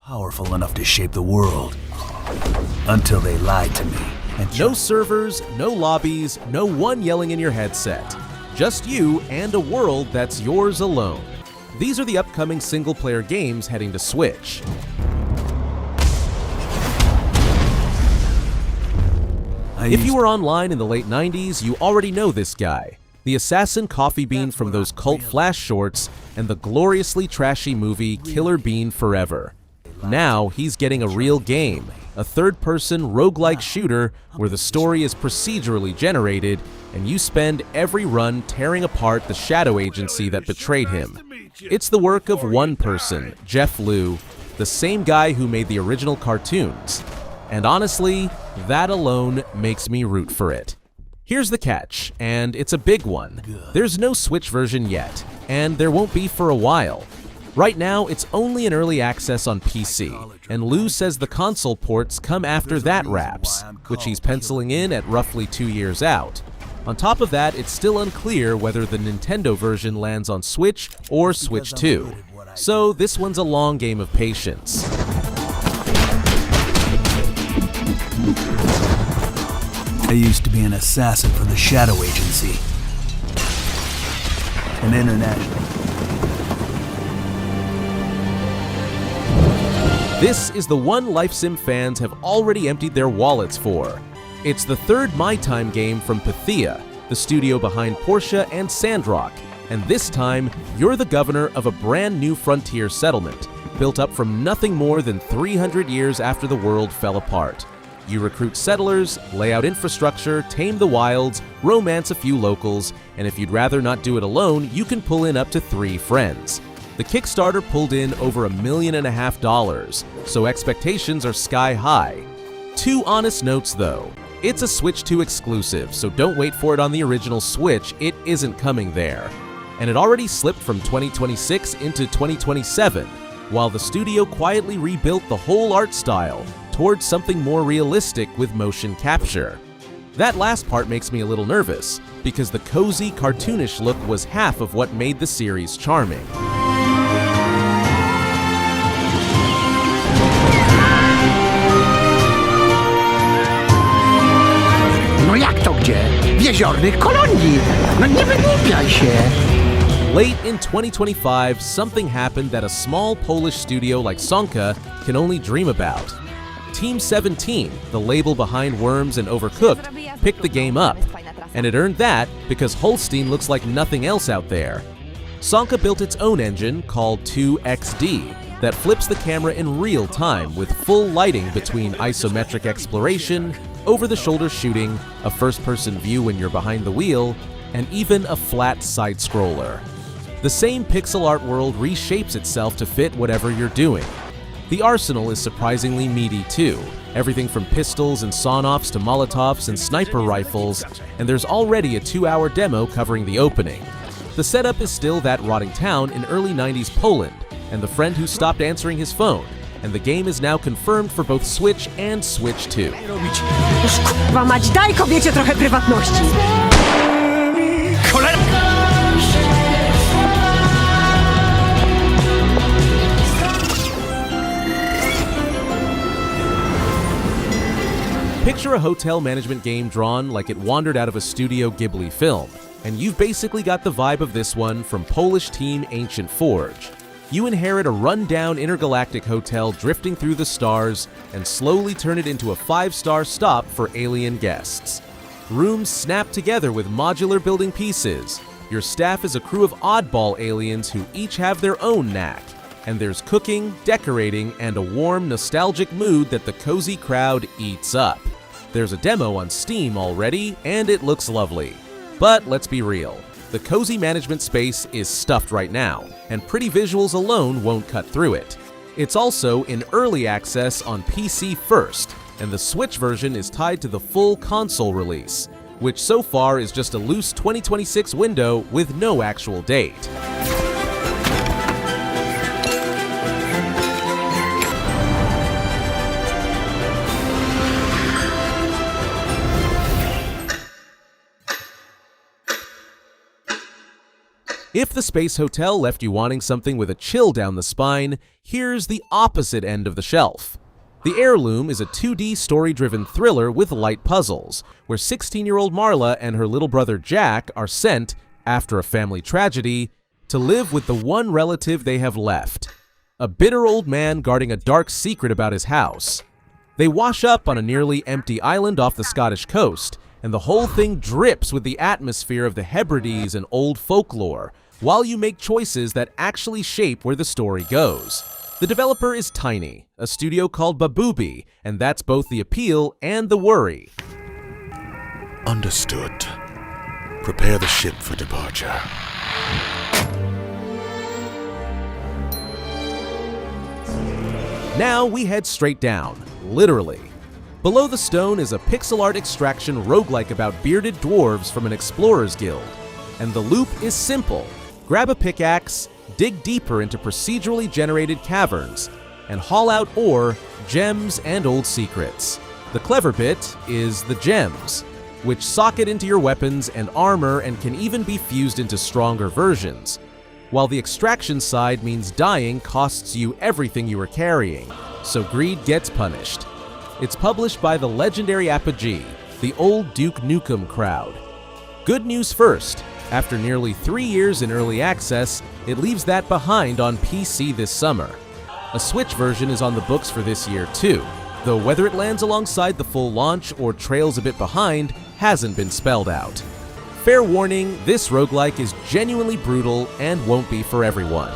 powerful enough to shape the world. Until they lied to me. And No servers, no lobbies, no one yelling in your headset. Just you and a world that's yours alone. These are the upcoming single-player games heading to Switch. If you were online in the late 90s, you already know this guy. The assassin Coffee Bean from those cult Flash shorts and the gloriously trashy movie Killer Bean Forever. Now he's getting a real game, a third-person roguelike shooter where the story is procedurally generated and you spend every run tearing apart the shadow agency that betrayed him. It's the work of one person, Jeff Liu, the same guy who made the original cartoons. And honestly, that alone makes me root for it. Here's the catch, and it's a big one. There's no Switch version yet, and there won't be for a while. Right now, it's only in early access on PC, and Liu says the console ports come after that wraps, which he's penciling in at roughly 2 years out. On top of that, it's still unclear whether the Nintendo version lands on Switch or Switch 2. So this one's a long game of patience. I used to be an assassin for the Shadow Agency. An international. This is the one Life Sim fans have already emptied their wallets for. It's the third My Time game from Pythia, the studio behind Portia and Sandrock, and this time, you're the governor of a brand new frontier settlement, built up from nothing more than 300 years after the world fell apart. You recruit settlers, lay out infrastructure, tame the wilds, romance a few locals, and if you'd rather not do it alone, you can pull in up to 3 friends. The Kickstarter pulled in over $1.5 million, so expectations are sky high. 2 honest notes though. It's a Switch 2 exclusive, so don't wait for it on the original Switch, it isn't coming there. And it already slipped from 2026 into 2027, while the studio quietly rebuilt the whole art style towards something more realistic with motion capture. That last part makes me a little nervous, because the cozy, cartoonish look was half of what made the series charming. No jak to gdzie? W jeziornych kolonii! No nie wygłupiaj się! Late in 2025, something happened that a small Polish studio like Sonka can only dream about. Team 17, the label behind Worms and Overcooked, picked the game up, and it earned that because Holstin looks like nothing else out there. Sonka built its own engine called 2XD that flips the camera in real time with full lighting between isometric exploration, over-the-shoulder shooting, a first-person view when you're behind the wheel, and even a flat side-scroller. The same pixel art world reshapes itself to fit whatever you're doing. The arsenal is surprisingly meaty too, everything from pistols and sawn-offs to Molotovs and sniper rifles, and there's already a 2-hour demo covering the opening. The setup is still that rotting town in early 90s Poland, and the friend who stopped answering his phone, and the game is now confirmed for both Switch and Switch 2. Kurwa mać, daj kobiecie trochę prywatności! Picture a hotel management game drawn like it wandered out of a Studio Ghibli film, and you've basically got the vibe of this one from Polish team Ancient Forge. You inherit a run-down intergalactic hotel drifting through the stars and slowly turn it into a 5-star stop for alien guests. Rooms snap together with modular building pieces. Your staff is a crew of oddball aliens who each have their own knack. And there's cooking, decorating, and a warm, nostalgic mood that the cozy crowd eats up. There's a demo on Steam already, and it looks lovely. But let's be real, the cozy management space is stuffed right now, and pretty visuals alone won't cut through it. It's also in early access on PC first, and the Switch version is tied to the full console release, which so far is just a loose 2026 window with no actual date. If the Space Hotel left you wanting something with a chill down the spine, here's the opposite end of the shelf. The Heirloom is a 2D story-driven thriller with light puzzles, where 16-year-old Marla and her little brother Jack are sent, after a family tragedy, to live with the one relative they have left, a bitter old man guarding a dark secret about his house. They wash up on a nearly empty island off the Scottish coast, and the whole thing drips with the atmosphere of the Hebrides and old folklore, while you make choices that actually shape where the story goes. The developer is tiny, a studio called Babooby, and that's both the appeal and the worry. Understood. Prepare the ship for departure. Now we head straight down, literally. Below the stone is a pixel art extraction roguelike about bearded dwarves from an explorer's guild. And the loop is simple. Grab a pickaxe, dig deeper into procedurally generated caverns, and haul out ore, gems, and old secrets. The clever bit is the gems, which socket into your weapons and armor and can even be fused into stronger versions, while the extraction side means dying costs you everything you are carrying, so greed gets punished. It's published by the legendary Apogee, the old Duke Nukem crowd. Good news first. After nearly 3 years in early access, it leaves that behind on PC this summer. A Switch version is on the books for this year too, though whether it lands alongside the full launch or trails a bit behind hasn't been spelled out. Fair warning, this roguelike is genuinely brutal and won't be for everyone.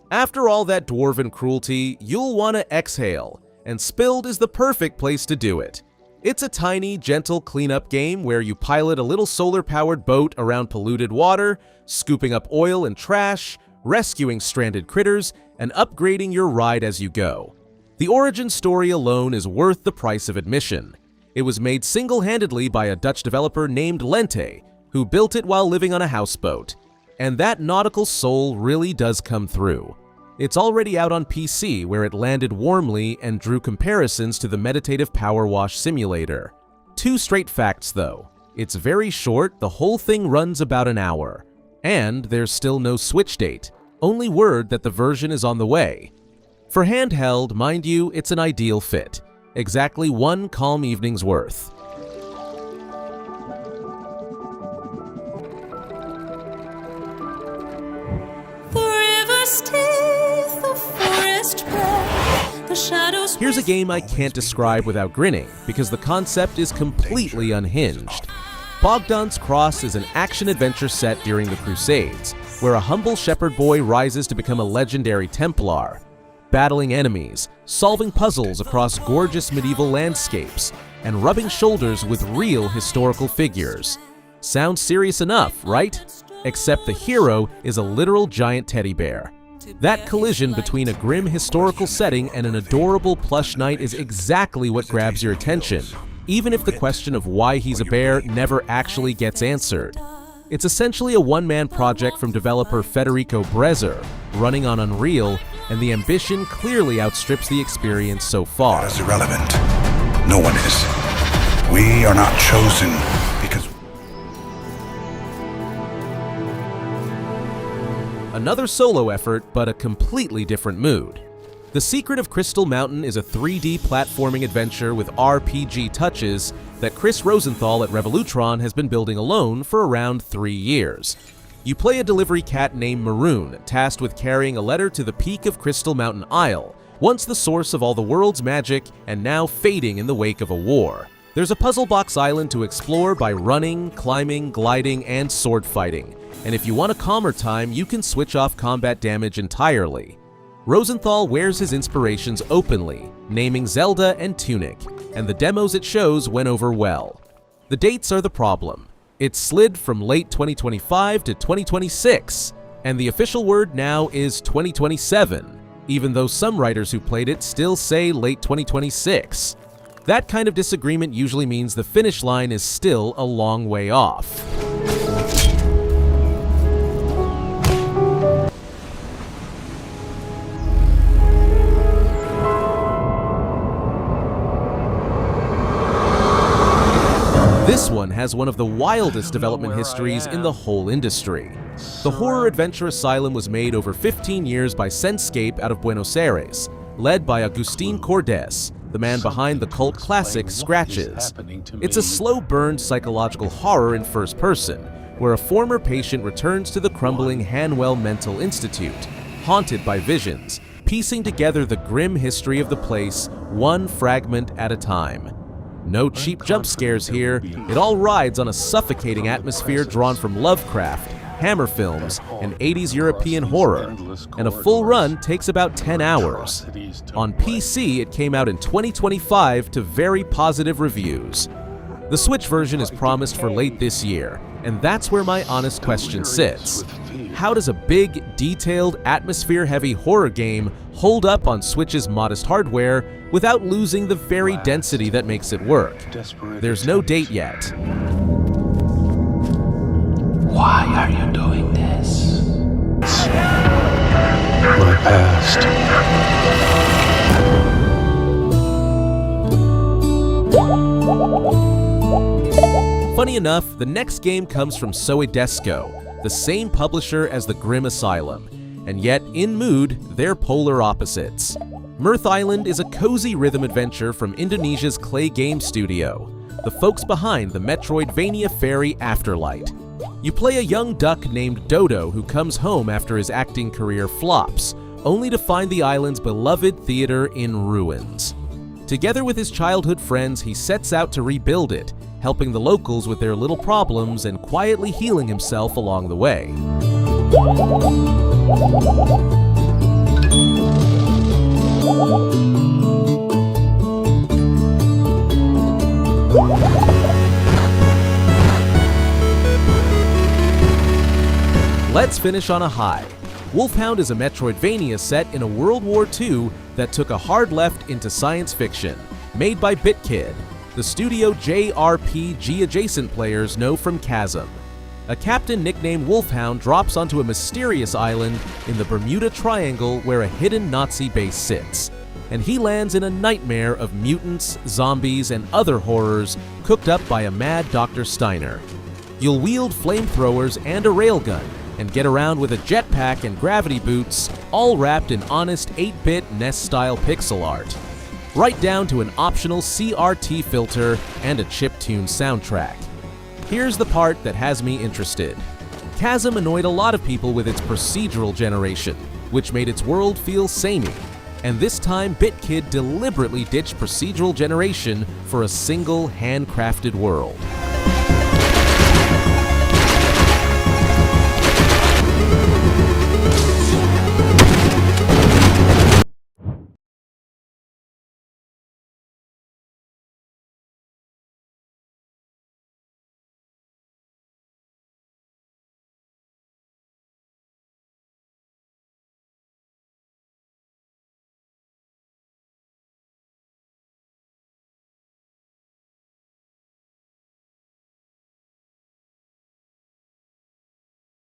After all that dwarven cruelty, you'll want to exhale, and Spilled is the perfect place to do it. It's a tiny, gentle cleanup game where you pilot a little solar-powered boat around polluted water, scooping up oil and trash, rescuing stranded critters, and upgrading your ride as you go. The origin story alone is worth the price of admission. It was made single-handedly by a Dutch developer named Lente, who built it while living on a houseboat. And that nautical soul really does come through. It's already out on PC, where it landed warmly and drew comparisons to the meditative power wash simulator. 2 straight facts though. It's very short, the whole thing runs about an hour. And there's still no Switch date, only word that the version is on the way. For handheld, mind you, it's an ideal fit. Exactly 1 calm evening's worth. Here's a game I can't describe without grinning, because the concept is completely unhinged. Bogdan's Cross is an action-adventure set during the Crusades, where a humble shepherd boy rises to become a legendary Templar, battling enemies, solving puzzles across gorgeous medieval landscapes, and rubbing shoulders with real historical figures. Sounds serious enough, right? Except the hero is a literal giant teddy bear. That collision between a grim historical setting and an adorable plush knight is exactly what grabs your attention, even if the question of why he's a bear never actually gets answered. It's essentially a one-man project from developer Federico Brezer, running on Unreal, and the ambition clearly outstrips the experience so far. That is irrelevant. No one is. We are not chosen because... Another solo effort, but a completely different mood. The Secret of Crystal Mountain is a 3D platforming adventure with RPG touches that Chris Rosenthal at Revolutron has been building alone for around 3 years. You play a delivery cat named Maroon, tasked with carrying a letter to the peak of Crystal Mountain Isle, once the source of all the world's magic and now fading in the wake of a war. There's a puzzle box island to explore by running, climbing, gliding, and sword fighting. And if you want a calmer time, you can switch off combat damage entirely. Rosenthal wears his inspirations openly, naming Zelda and Tunic, and the demos it shows went over well. The dates are the problem. It's slid from late 2025 to 2026, and the official word now is 2027, even though some writers who played it still say late 2026. That kind of disagreement usually means the finish line is still a long way off. This one has one of the wildest development histories in the whole industry. The horror adventure Asylum was made over 15 years by Senscape out of Buenos Aires, led by Agustin Cordes, the man behind the cult classic Scratches. It's a slow-burned psychological horror in first person, where a former patient returns to the crumbling Hanwell Mental Institute, haunted by visions, piecing together the grim history of the place one fragment at a time. No cheap jump scares here, it all rides on a suffocating atmosphere drawn from Lovecraft, Hammer films, and 80s European horror, and a full run takes about 10 hours. On PC, it came out in 2025 to very positive reviews. The Switch version is promised for late this year, and that's where my honest question sits. How does a big, detailed, atmosphere-heavy horror game hold up on Switch's modest hardware without losing the very density that makes it work? There's no date yet. Why are you doing this? My past. Funny enough, the next game comes from Soedesco, the same publisher as the grim Asylum, and yet in mood, they're polar opposites. Mirth Island is a cozy rhythm adventure from Indonesia's Clay Game Studio, the folks behind the Metroidvania fairy Afterlight. You play a young duck named Dodo who comes home after his acting career flops, only to find the island's beloved theater in ruins. Together with his childhood friends, he sets out to rebuild it, helping the locals with their little problems and quietly healing himself along the way. Let's finish on a high. Wolfhound is a Metroidvania set in a World War II that took a hard left into science fiction, made by BitKid, the studio JRPG adjacent players know from Chasm. A captain nicknamed Wolfhound drops onto a mysterious island in the Bermuda Triangle where a hidden Nazi base sits, and he lands in a nightmare of mutants, zombies, and other horrors cooked up by a mad Dr. Steiner. You'll wield flamethrowers and a railgun, and get around with a jetpack and gravity boots, all wrapped in honest 8-bit NES-style pixel art. Right down to an optional CRT filter and a chiptune soundtrack. Here's the part that has me interested. Chasm annoyed a lot of people with its procedural generation, which made its world feel samey. And this time, BitKid deliberately ditched procedural generation for a single handcrafted world.